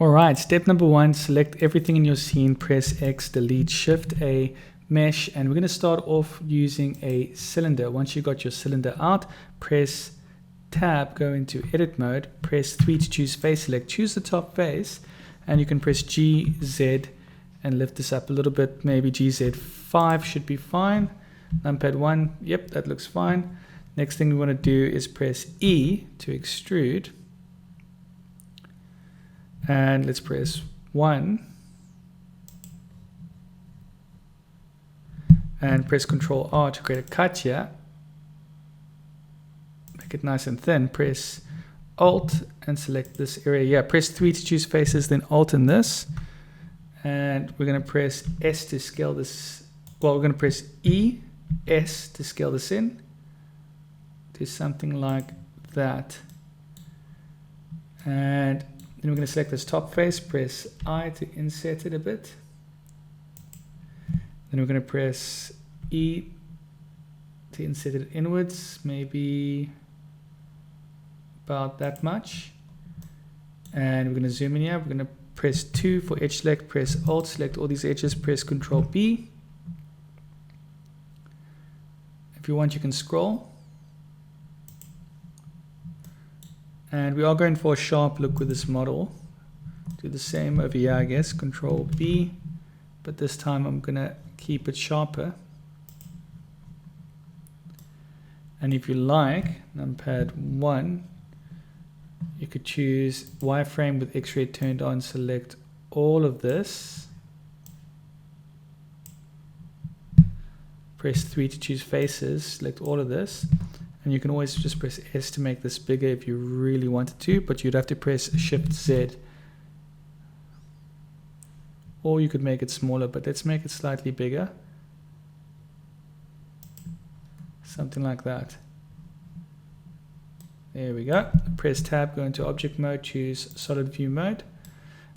Alright, step number 1, select everything in your scene, press X, delete, Shift A, mesh, and we're going to start off using a cylinder. Once you've got your cylinder out, press Tab, go into edit mode, press 3 to choose face select, choose the top face, and you can press G, Z, and lift this up a little bit. Maybe GZ5 should be fine. Numpad 1, yep, that looks fine. Next thing we want to do is press E to extrude. And let's press 1. And press Ctrl R to create a cut here. Make it nice and thin. Press Alt and select this area. Yeah, press 3 to choose faces, then Alt in this. And we're going to press S to scale this. Well, we're going to press E, S to scale this in. Do something like that. And then we're going to select this top face, press I to insert it a bit. Then we're going to press E to insert it inwards, maybe about that much. And we're going to zoom in here. We're going to press 2 for edge select, press Alt, select all these edges, press Ctrl B. If you want, you can scroll. And we are going for a sharp look with this model. Do the same over here, I guess, Ctrl B, but this time I'm going to keep it sharper. And if you like, numpad 1, you could choose wireframe with X-ray turned on, select all of this. Press 3 to choose faces, select all of this. And you can always just press S to make this bigger if you really wanted to, but you'd have to press Shift Z. Or you could make it smaller, but let's make it slightly bigger. Something like that. There we go. Press Tab, go into object mode, choose solid view mode.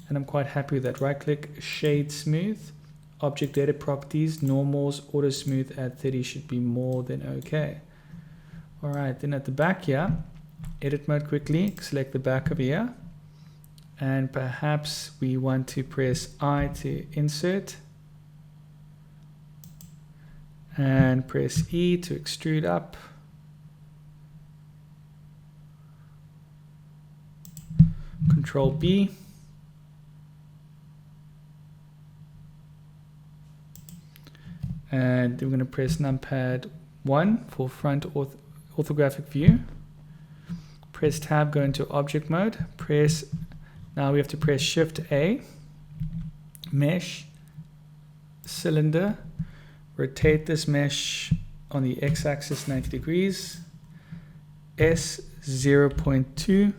And I'm quite happy with that. Right click, shade smooth, object data properties, normals, auto smooth at 30 should be more than okay. Alright, then at the back here, edit mode quickly, select the back of here, and perhaps we want to press I to insert, and press E to extrude up, Ctrl B, and we're going to press numpad 1 for front orthographic view. Press Tab, go into object mode. Now we have to press Shift A, mesh, cylinder, rotate this mesh on the x-axis 90 degrees, S 0.2.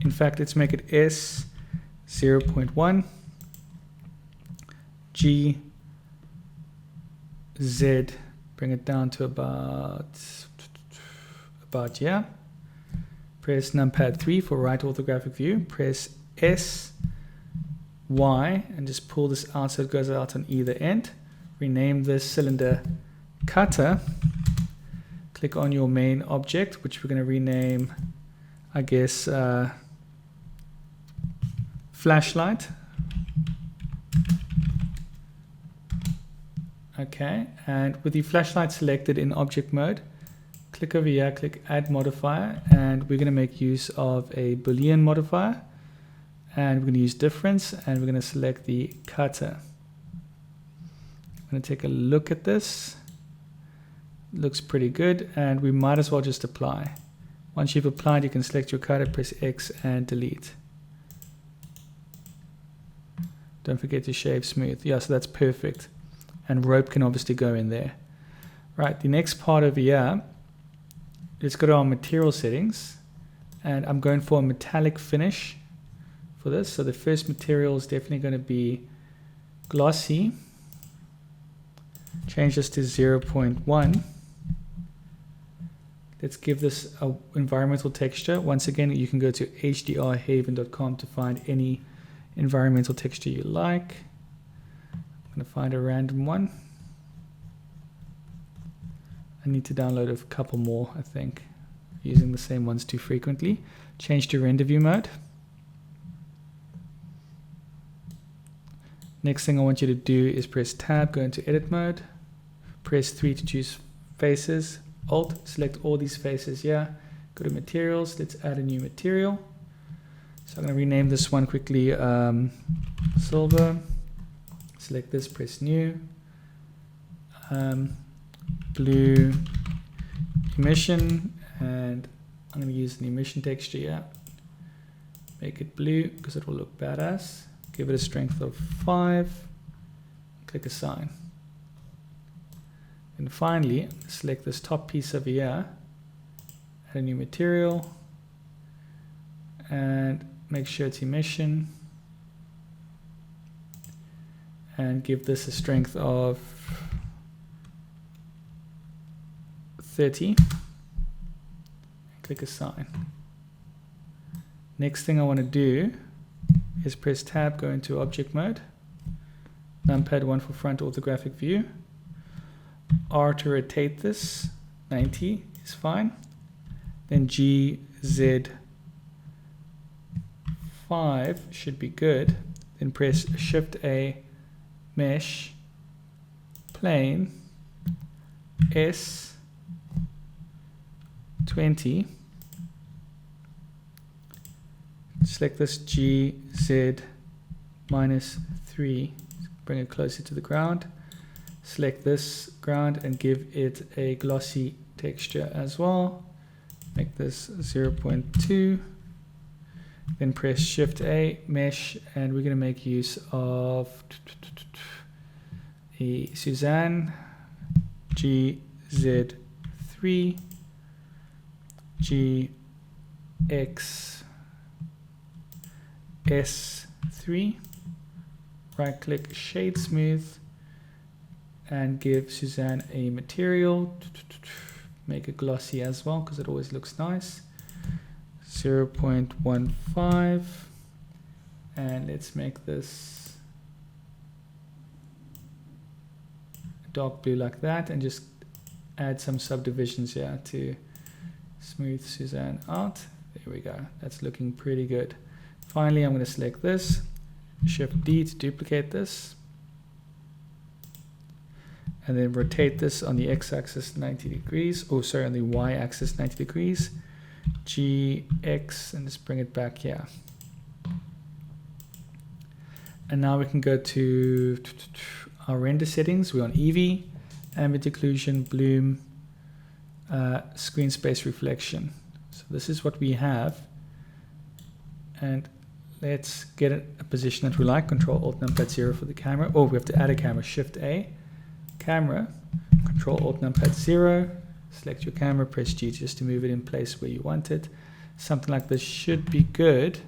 In fact, let's make it S 0.1, G, Z, bring it down to about here. Press numpad 3 for right orthographic view. Press S, Y, and just pull this out so it goes out on either end. Rename this cylinder cutter. Click on your main object, which we're going to rename, I guess, flashlight. Okay, and with the flashlight selected in object mode, click over here, click add modifier, and we're going to make use of a boolean modifier, and we're going to use difference, and we're going to select the cutter. I'm going to take a look at this. Looks pretty good, and we might as well just apply. Once you've applied, you can select your cutter, press X and delete. Don't forget to shave smooth. Yeah, so that's perfect. And rope can obviously go in there. Right, the next part over here, let's go to our material settings, and I'm going for a metallic finish for this. So the first material is definitely going to be glossy. Change this to 0.1. Let's give this an environmental texture. Once again, you can go to hdrhaven.com to find any environmental texture you like. I'm going to find a random one. I need to download a couple more, I think, using the same ones too frequently. change to render view mode. Next thing I want you to do is press tab, go into edit mode, press 3 to choose faces, alt, select all these faces here, go to materials, let's add a new material. So I'm going to rename this one quickly silver, select this, press new, blue emission, and I'm going to use an emission texture here, make it blue because it will look badass. Give it a strength of 5, click assign. And finally, select this top piece over here, add a new material, and make sure it's emission, and give this a strength of 30. Click assign. Next thing I want to do is press tab, go into object mode, numpad 1 for front orthographic view, R to rotate this, 90 is fine, then G, Z, 5 should be good, then press shift A, mesh, plane, S, 20, select this G, Z, -3, bring it closer to the ground, select this ground and give it a glossy texture as well, make this 0.2, then press shift A, mesh, and we're going to make use of a Suzanne, GZ3, GX, S3, right click, shade smooth, and give Suzanne a material, make it glossy as well because it always looks nice, 0.15, and let's make this dark blue like that, and just add some subdivisions here to smooth Suzanne out. There we go, that's looking pretty good. Finally, I'm going to select this, shift D to duplicate this, and then rotate this on the x-axis 90 degrees, oh sorry, on the y-axis 90 degrees, GX, and just bring it back here. And now we can go to our render settings. We're on evee, ambient occlusion, bloom, screen space reflection. So this is what we have, and let's get a position that we like. Control Alt Numpad 0 for the camera. Oh, we have to add a camera. Shift A, camera, Control Alt Numpad 0, select your camera, press G just to move it in place where you want it. Something like this should be good.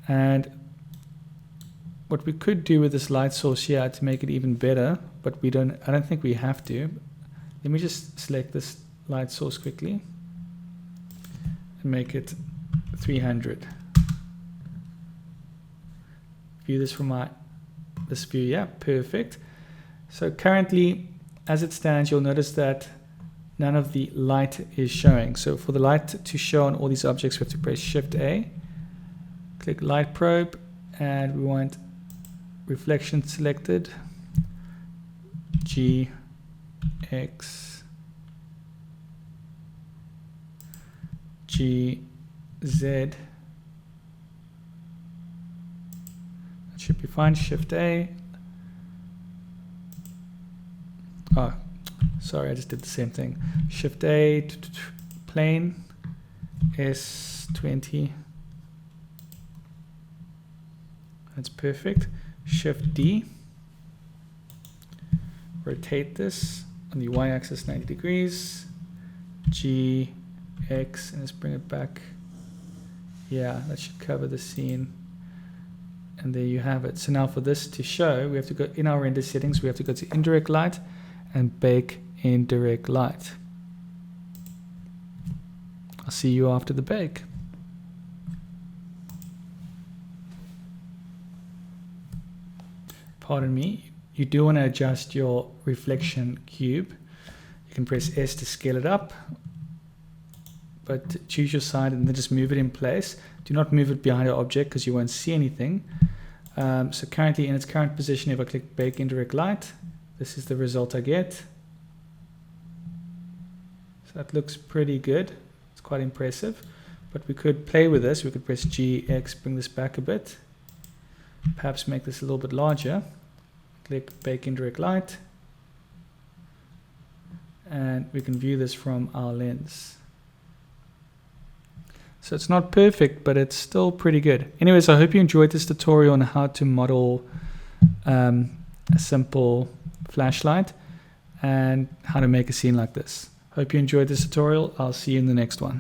And what we could do with this light source here to make it even better, but I don't think we have to. Let me just select this light source quickly and make it 300. View this from this view, yeah, perfect. So currently, as it stands, you'll notice that none of the light is showing. So for the light to show on all these objects, we have to press Shift A, click Light Probe, and we want reflection selected, G, X, G, Z. Should be fine. Shift A. Oh, sorry, I just did the same thing. Shift A, plane, S20. That's perfect. Shift D. Rotate this on the y-axis 90 degrees. G, X, and let's bring it back. Yeah, that should cover the scene. And there you have it. So now for this to show, we have to go in our render settings, we have to go to indirect light and bake indirect light. I'll see you after the bake. Pardon me, you do want to adjust your reflection cube. You can press S to scale it up, but choose your side and then just move it in place. Do not move it behind your object because you won't see anything. So currently in its current position, if I click bake indirect light, this is the result I get. So that looks pretty good. It's quite impressive. But we could play with this. We could press GX, bring this back a bit. Perhaps make this a little bit larger. Click bake indirect light. And we can view this from our lens. So it's not perfect, but it's still pretty good. Anyways, I hope you enjoyed this tutorial on how to model a simple flashlight and how to make a scene like this. Hope you enjoyed this tutorial. I'll see you in the next one.